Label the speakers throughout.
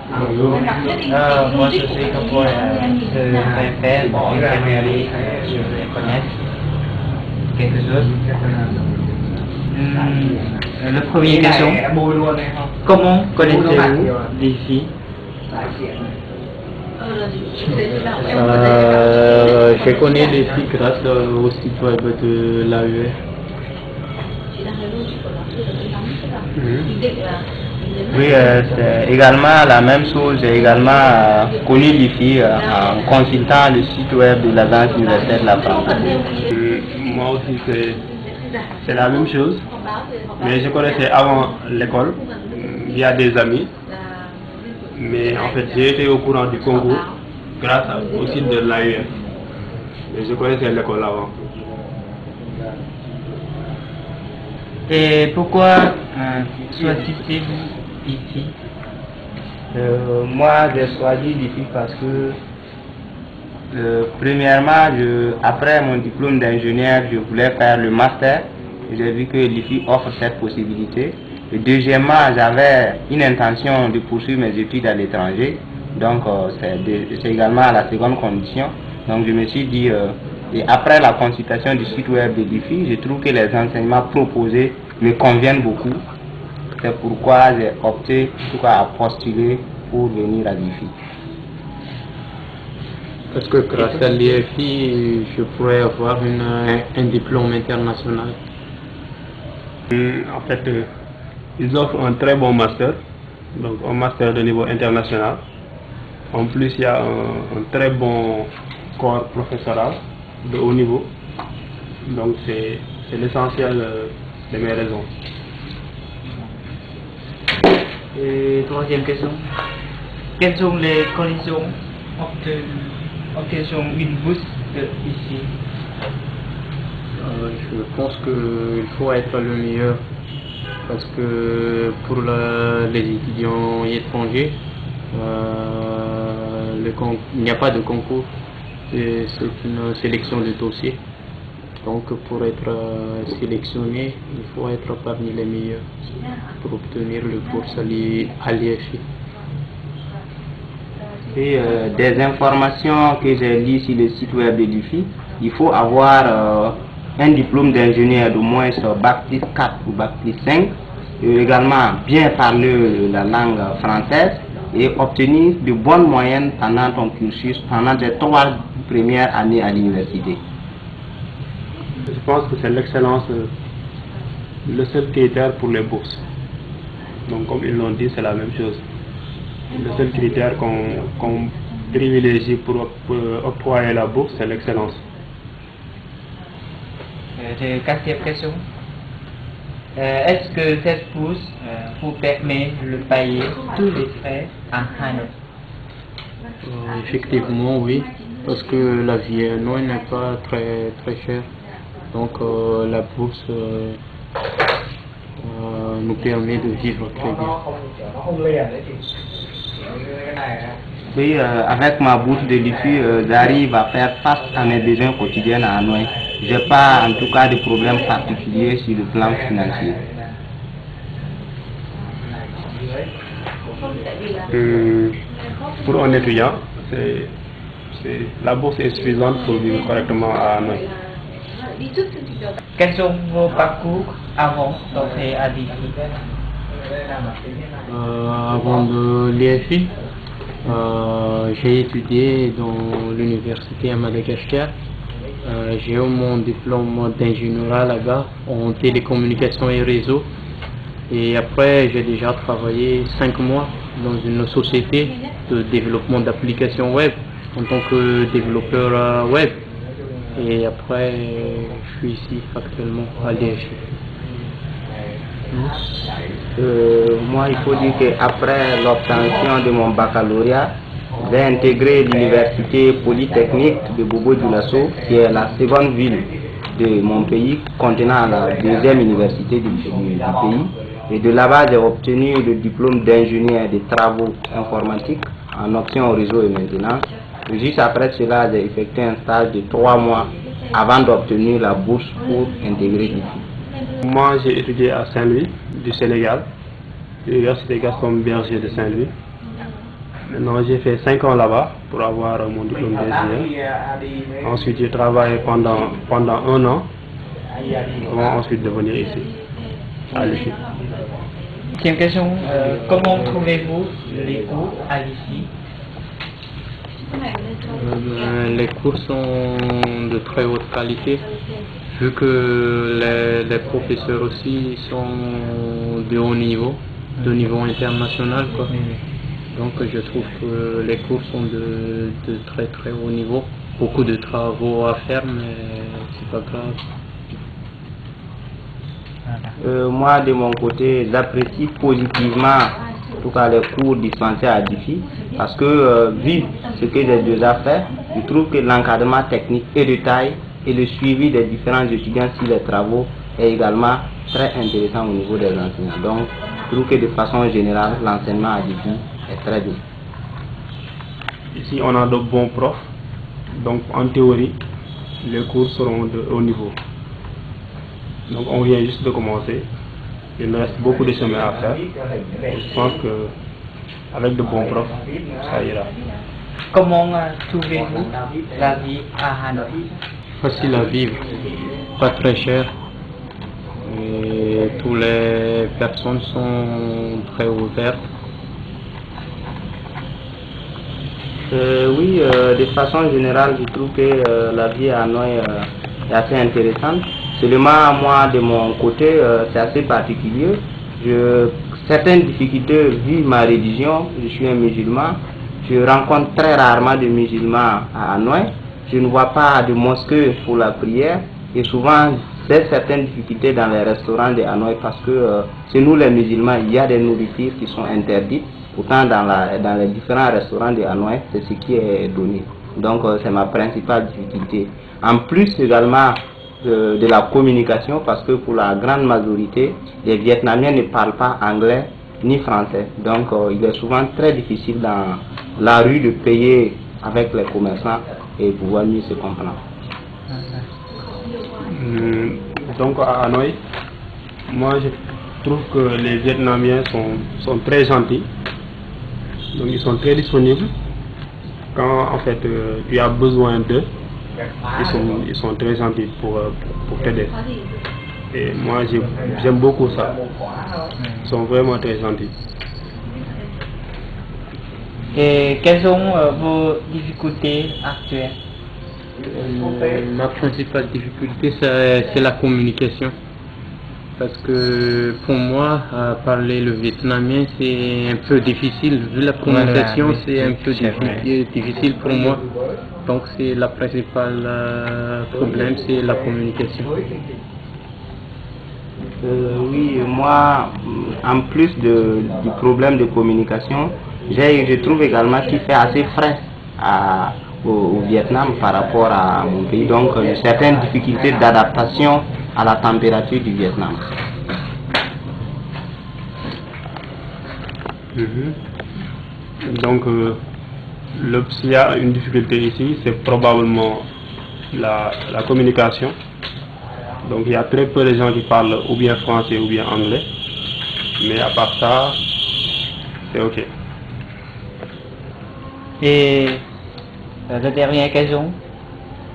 Speaker 1: Bonjour. Moi je suis Kapoor, je fais une catégorie, je vais connaître quelque chose. La première question, comment connaissez-vous d'ici?
Speaker 2: Je connais les filles grâce au site web de l'AEF.
Speaker 1: Oui, c'est également la même chose. J'ai également connu l'IFI en consultant le site web de l'Agence universitaire de la francophonie.
Speaker 3: Moi aussi, c'est la même chose. Mais je connaissais avant l'école, via des amis. Mais en fait, j'ai été au courant du concours grâce au site de l'AEF. Mais je connaissais l'école avant.
Speaker 1: Et pourquoi choisissez-vous ici? Moi, j'ai choisi l'IFI parce que, premièrement, après mon diplôme d'ingénieur, je voulais faire le master. J'ai vu que l'IFI offre cette possibilité. Et deuxièmement, j'avais une intention de poursuivre mes études à l'étranger. Donc, c'est également la seconde condition. Donc, je me suis dit, et après la consultation du site web de l'IFI, je trouve que les enseignements proposés me conviennent beaucoup. C'est pourquoi j'ai opté en tout cas, à postuler pour venir à l'IFI.
Speaker 2: Parce que grâce à l'IFI, je pourrais avoir un diplôme international.
Speaker 3: En fait, ils offrent un très bon master, donc un master de niveau international. En plus, il y a un très bon corps professoral de haut niveau. Donc, c'est l'essentiel de mes raisons.
Speaker 1: Et troisième question. Quelles sont les conditions obtention une bourse ici?
Speaker 2: Je pense qu'il faut être le meilleur. Parce que pour les étudiants étrangers, il n'y a pas de concours, c'est une sélection de dossiers. Donc pour être sélectionné, il faut être parmi les meilleurs pour obtenir le bourse à l'IFI.
Speaker 1: Et des informations que j'ai lues sur le site web de l'IFI, il faut avoir un diplôme d'ingénieur de moins Bac plus 4 ou Bac plus 5, et également bien parler la langue française et obtenir de bonnes moyennes pendant ton cursus, pendant tes 3 premières années à l'université.
Speaker 3: Je pense que c'est l'excellence le seul critère pour les bourses. Donc comme ils l'ont dit, c'est la même chose. Le seul critère qu'on privilégie pour octroyer la bourse, c'est l'excellence.
Speaker 1: Quatrième question. Est-ce que cette bourse vous permet de payer tous les frais en Hanoï?
Speaker 2: Effectivement, oui, parce que la vie à Hanoï n'est pas très chère. Donc la bourse nous permet de vivre très bien.
Speaker 1: Oui, avec ma bourse de l'IFI, j'arrive à faire face à mes besoins quotidiens à Hanoï. Je n'ai pas en tout cas de problème particulier sur le plan financier.
Speaker 3: Pour un étudiant, la bourse est suffisante pour vivre correctement à Hanoï.
Speaker 1: Quels sont vos parcours avant d'entrer à l'IFI?
Speaker 2: Avant de l'IFI, j'ai étudié dans l'université à Madagascar. J'ai eu mon diplôme d'ingénieur là-bas en télécommunications et réseaux. Et après, j'ai déjà travaillé 5 mois dans une société de développement d'applications web en tant que développeur web. Et après, je suis ici actuellement à l'IFI.
Speaker 1: Moi, il faut dire qu'après l'obtention de mon baccalauréat, j'ai intégré l'université polytechnique de Bobo-Dioulasso, qui est la seconde ville de mon pays, contenant la deuxième université du pays. Et de là-bas, j'ai obtenu le diplôme d'ingénieur des travaux informatiques en option réseau et maintenance. Juste après cela, j'ai effectué un stage de 3 mois avant d'obtenir la bourse pour intégrer l'IFI.
Speaker 3: Moi, j'ai étudié à Saint-Louis, du Sénégal, l'université Gaston Berger de Saint-Louis. Maintenant, j'ai fait 5 ans là-bas pour avoir mon diplôme d'ingénieur. Ensuite, j'ai travaillé pendant 1 an avant ensuite de venir ici, à l'IFI.
Speaker 4: Deuxième question, comment trouvez-vous les cours à l'IFI?
Speaker 2: Les cours sont de très haute qualité, vu que les professeurs aussi sont de haut niveau, de niveau international, quoi. Donc je trouve que les cours sont de très très haut niveau. Beaucoup de travaux à faire, mais c'est pas grave.
Speaker 1: Moi, de mon côté, j'apprécie positivement en tout cas les cours dispensés à l'IFI parce que vu ce que j'ai déjà fait, je trouve que l'encadrement technique est de taille et le suivi des différents étudiants sur les travaux est également très intéressant au niveau des enseignants. Donc, je trouve que de façon générale, l'enseignement à l'IFI est très bien.
Speaker 3: Ici, on a de bons profs, donc en théorie, les cours seront de haut niveau. Donc on vient juste de commencer, il nous reste beaucoup de chemin à faire. Je pense qu'avec de bons profs, ça ira.
Speaker 4: Comment trouvez-vous la vie à Hanoï?
Speaker 2: Facile à vivre, pas très cher. Et toutes les personnes sont très ouvertes.
Speaker 1: Oui, de façon générale, je trouve que la vie à Hanoï est assez intéressante. Seulement, moi, de mon côté, c'est assez particulier. Certaines difficultés, vu ma religion, je suis un musulman, je rencontre très rarement de musulmans à Hanoï. Je ne vois pas de mosquée pour la prière et souvent, j'ai certaines difficultés dans les restaurants de Hanoï parce que chez nous, les musulmans, il y a des nourritures qui sont interdites. Pourtant, dans les différents restaurants de Hanoï, c'est ce qui est donné. Donc, c'est ma principale difficulté. En plus, également, de la communication parce que pour la grande majorité, les Vietnamiens ne parlent pas anglais ni français. Donc, il est souvent très difficile dans la rue de payer avec les commerçants et pouvoir mieux se comprendre.
Speaker 3: Donc, à Hanoï, moi je trouve que les Vietnamiens sont très gentils. Donc, ils sont très disponibles. Quand en fait tu as besoin d'eux, ils sont très gentils pour t'aider. Et moi j'aime beaucoup ça. Ils sont vraiment très gentils.
Speaker 4: Et quelles sont vos difficultés actuelles?
Speaker 2: Ma principale difficulté, c'est la communication. Parce que pour moi, parler le vietnamien, c'est un peu difficile. Vu la prononciation, c'est un peu difficile pour moi. Donc c'est la principale problème, c'est la communication.
Speaker 1: Oui, moi, en plus du problème de communication, je trouve également qu'il fait assez frais au Vietnam par rapport à mon pays. Donc, certaines difficultés d'adaptation à la température du Vietnam.
Speaker 3: Donc, s'il y a une difficulté ici, c'est probablement la communication. Donc, il y a très peu de gens qui parlent ou bien français ou bien anglais. Mais à part ça, c'est OK.
Speaker 4: Et la dernière question,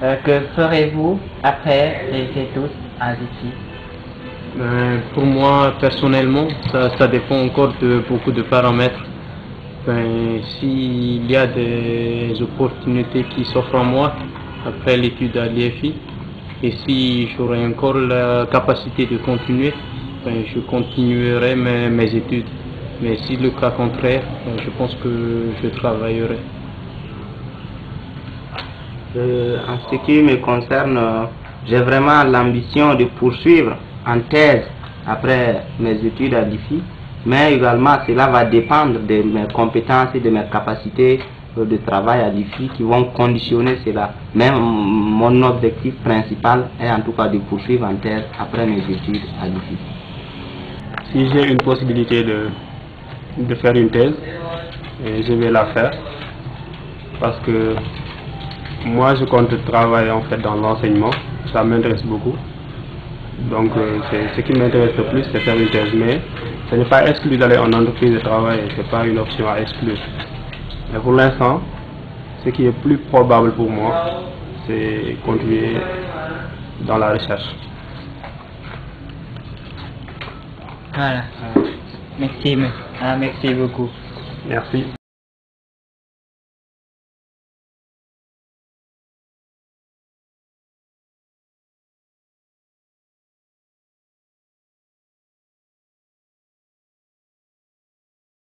Speaker 4: que ferez-vous après les études à l'IFI?
Speaker 2: Pour moi, personnellement, ça dépend encore de beaucoup de paramètres. S'il y a des opportunités qui s'offrent à moi après l'étude à l'IFI, et si j'aurai encore la capacité de continuer, je continuerai mes études. Mais si le cas contraire, je pense que je travaillerai.
Speaker 1: En ce qui me concerne, j'ai vraiment l'ambition de poursuivre en thèse après mes études à l'IFI, mais également cela va dépendre de mes compétences et de mes capacités de travail à l'IFI qui vont conditionner cela. Mais mon objectif principal est en tout cas de poursuivre en thèse après mes études à l'IFI.
Speaker 3: Si j'ai une possibilité de faire une thèse, je vais la faire parce que moi je compte travailler en fait dans l'enseignement, ça m'intéresse beaucoup. Donc ce qui m'intéresse le plus c'est faire une thèse, mais ce n'est pas exclu d'aller en entreprise de travail, ce n'est pas une option à exclure. Mais pour l'instant, ce qui est plus probable pour moi, c'est continuer dans la recherche.
Speaker 4: Voilà. Merci beaucoup.
Speaker 3: Merci.